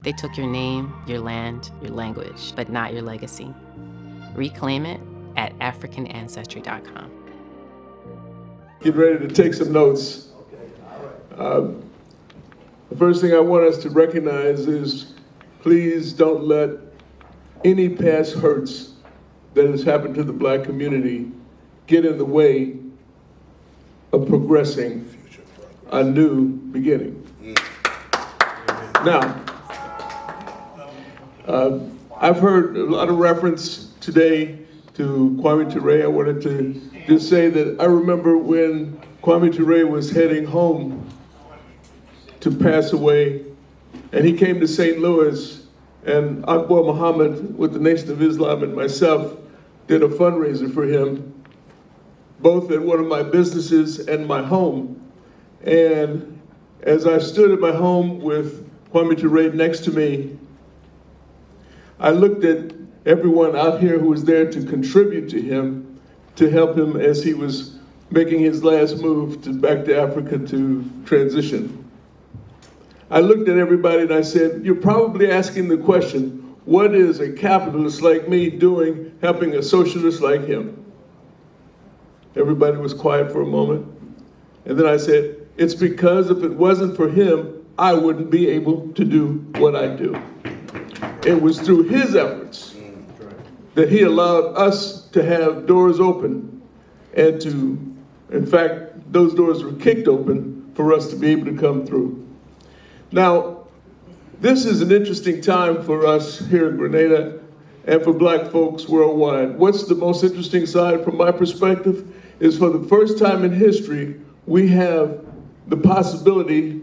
They took your name, your land, your language, but not your legacy. Reclaim it at AfricanAncestry.com. Get ready to take some notes. The first thing I want us to recognize is, please don't let any past hurts that has happened to the Black community get in the way of progressing a new beginning. Now, I've heard a lot of reference today to Kwame Ture. I wanted to just say that I remember when Kwame Ture was heading home to pass away, and he came to St. Louis, and Akbar Muhammad with the Nation of Islam and myself did a fundraiser for him, both at one of my businesses and my home. And as I stood at my home with Kwame Ture next to me, I looked at everyone out here who was there to contribute to him, to help him as he was making his last move back to Africa to transition. I looked at everybody and I said, you're probably asking the question, what is a capitalist like me doing helping a socialist like him? Everybody was quiet for a moment. And then I said, it's because if it wasn't for him, I wouldn't be able to do what I do. It was through his efforts that he allowed us to have doors open and to, in fact, those doors were kicked open for us to be able to come through. Now, this is an interesting time for us here in Grenada and for Black folks worldwide. What's the most interesting side from my perspective is for the first time in history, we have the possibility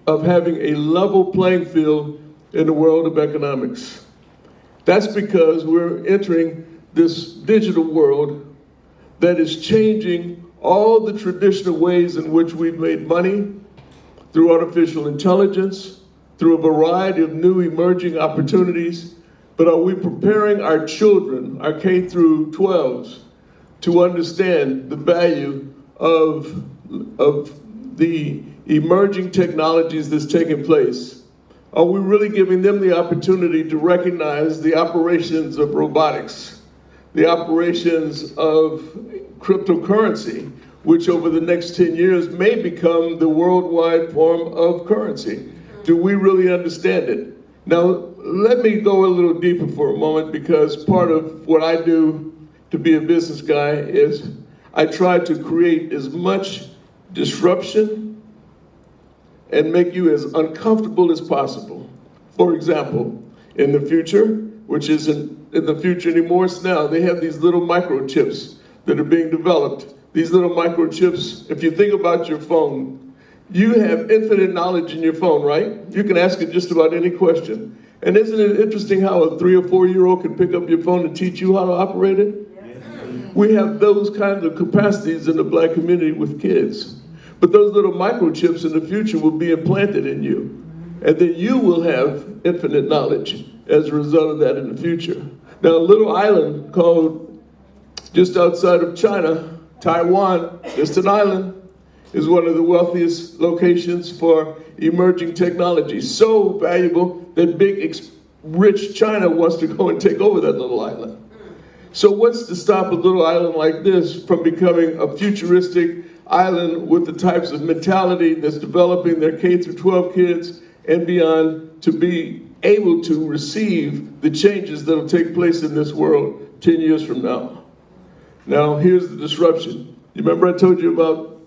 of having a level playing field in the world of economics. That's because we're entering this digital world that is changing all the traditional ways in which we've made money through artificial intelligence, through a variety of new emerging opportunities. But are we preparing our children, our K through 12s, to understand the value of the emerging technologies that's taking place? Are we really giving them the opportunity to recognize the operations of robotics, the operations of cryptocurrency, which over the next 10 years may become the worldwide form of currency? Do we really understand it? Now, let me go a little deeper for a moment, because part of what I do to be a business guy is I try to create as much disruption and make you as uncomfortable as possible. For example, in the future, which isn't in the future anymore, it's now, they have these little microchips that are being developed. These little microchips, if you think about your phone, you have infinite knowledge in your phone, right? You can ask it just about any question. And isn't it interesting how a 3 or 4-year-old can pick up your phone and teach you how to operate it? We have those kinds of capacities in the Black community with kids. But those little microchips in the future will be implanted in you. And then you will have infinite knowledge as a result of that in the future. Now, a little island called, just outside of China, Taiwan, just an island, is one of the wealthiest locations for emerging technology. So valuable that big, rich China wants to go and take over that little island. So what's to stop a little island like this from becoming a futuristic island with the types of mentality that's developing their K through 12 kids and beyond to be able to receive the changes that'll take place in this world 10 years from now? Now, here's the disruption. You remember I told you about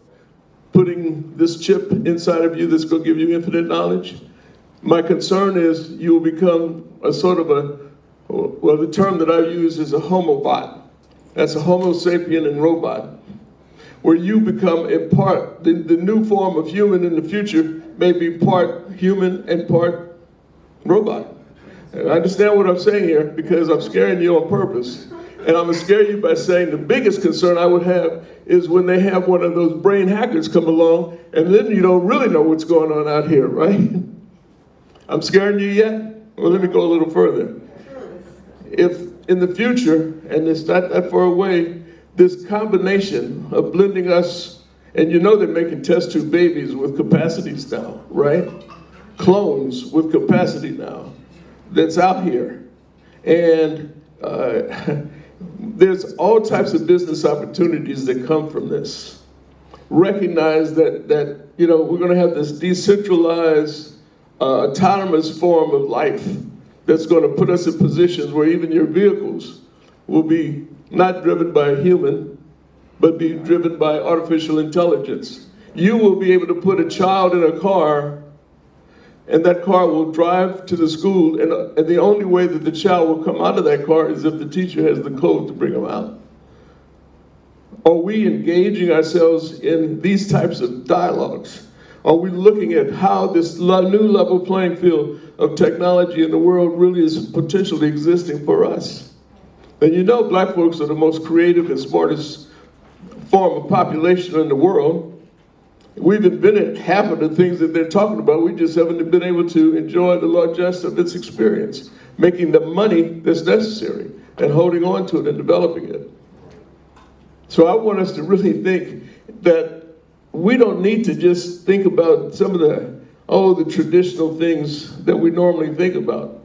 putting this chip inside of you that's going to give you infinite knowledge? My concern is you will become a sort of well, the term that I use is a homobot. That's a homo sapien and robot, where you become in part, the new form of human in the future may be part human and part robot. And I understand what I'm saying here because I'm scaring you on purpose. And I'm gonna scare you by saying the biggest concern I would have is when they have one of those brain hackers come along and then you don't really know what's going on out here, right? I'm scaring you yet? Well, let me go a little further. If in the future, and it's not that far away, this combination of blending us, and you know they're making test tube babies with capacities now, right? clones with capacity now that's out here. And there's all types of business opportunities that come from this. Recognize that you know, we're gonna have this decentralized, autonomous form of life that's gonna put us in positions where even your vehicles will be not driven by a human, but be driven by artificial intelligence. You will be able to put a child in a car, and that car will drive to the school, and the only way that the child will come out of that car is if the teacher has the code to bring them out. Are we engaging ourselves in these types of dialogues? Are we looking at how this new level playing field of technology in the world really is potentially existing for us? And you know, black folks are the most creative and smartest form of population in the world. We've invented half of the things that they're talking about. We just haven't been able to enjoy the largesse of its experience, making the money that's necessary and holding on to it and developing it. So I want us to really think that we don't need to just think about some of the traditional things that we normally think about.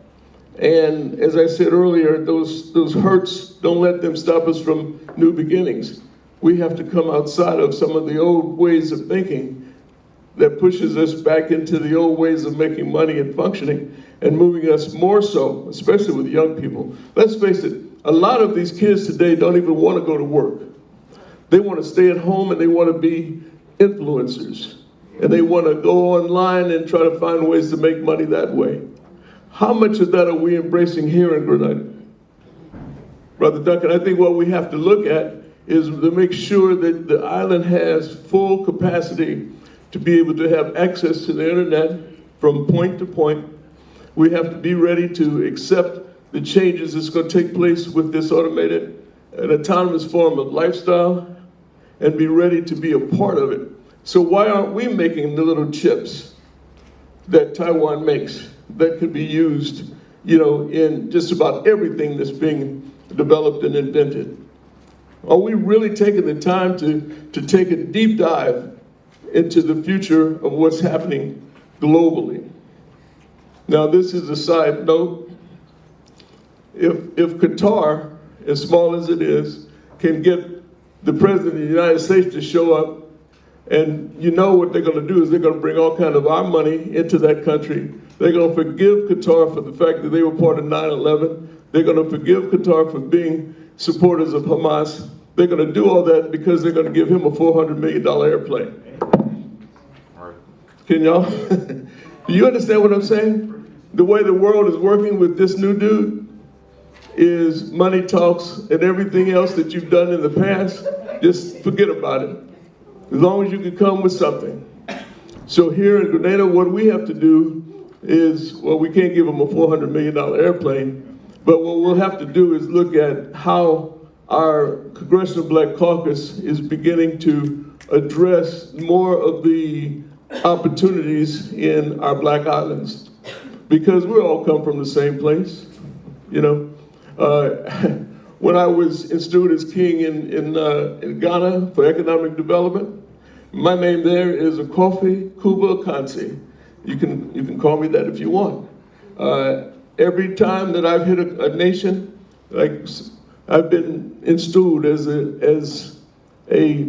And as I said earlier, those hurts, don't let them stop us from new beginnings. We have to come outside of some of the old ways of thinking that pushes us back into the old ways of making money and functioning and moving us more so, especially with young people. Let's face it, a lot of these kids today don't even want to go to work. They want to stay at home and they want to be influencers. And they want to go online and try to find ways to make money that way. How much of that are we embracing here in Grenada? Brother Duncan, I think what we have to look at is to make sure that the island has full capacity to be able to have access to the internet from point to point. We have to be ready to accept the changes that's going to take place with this automated and autonomous form of lifestyle and be ready to be a part of it. So why aren't we making the little chips that Taiwan makes that could be used, you know, in just about everything that's being developed and invented? Are we really taking the time to take a deep dive into the future of what's happening globally? Now, this is a side note. If Qatar, as small as it is, can get the President of the United States to show up, and you know what they're going to do is they're going to bring all kind of our money into that country. They're going to forgive Qatar for the fact that they were part of 9/11. They're going to forgive Qatar for being supporters of Hamas. They're going to do all that because they're going to give him a $400 million airplane. Can y'all? Do you understand what I'm saying? The way the world is working with this new dude is money talks, and everything else that you've done in the past, just forget about it. As long as you can come with something. So here in Grenada, what we have to do is, well, we can't give them a $400 million airplane, but what we'll have to do is look at how our Congressional Black Caucus is beginning to address more of the opportunities in our Black islands, because we all come from the same place, you know. When I was installed as king in Ghana for economic development, my name there is Kofi Kuba Kansi. You can call me that if you want. Every time that I've hit a nation, like I've been installed as a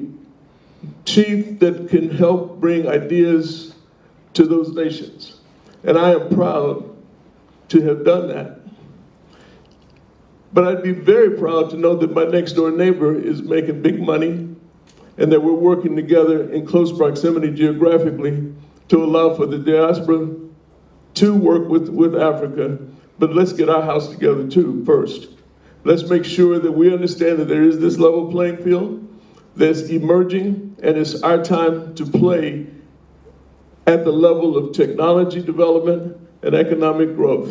chief that can help bring ideas to those nations, and I am proud to have done that. But I'd be very proud to know that my next door neighbor is making big money and that we're working together in close proximity geographically to allow for the diaspora to work with Africa. But let's get our house together too first. Let's make sure that we understand that there is this level playing field that's emerging, and it's our time to play at the level of technology development and economic growth.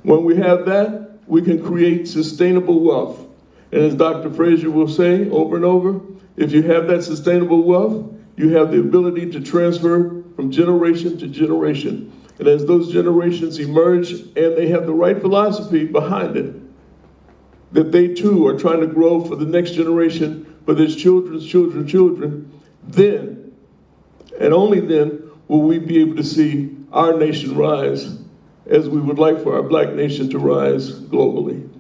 When we have that, we can create sustainable wealth. And as Dr. Frazier will say over and over, if you have that sustainable wealth, you have the ability to transfer from generation to generation. And as those generations emerge and they have the right philosophy behind it, that they too are trying to grow for the next generation, for their children's children, then, and only then, will we be able to see our nation rise as we would like for our Black nation to rise globally.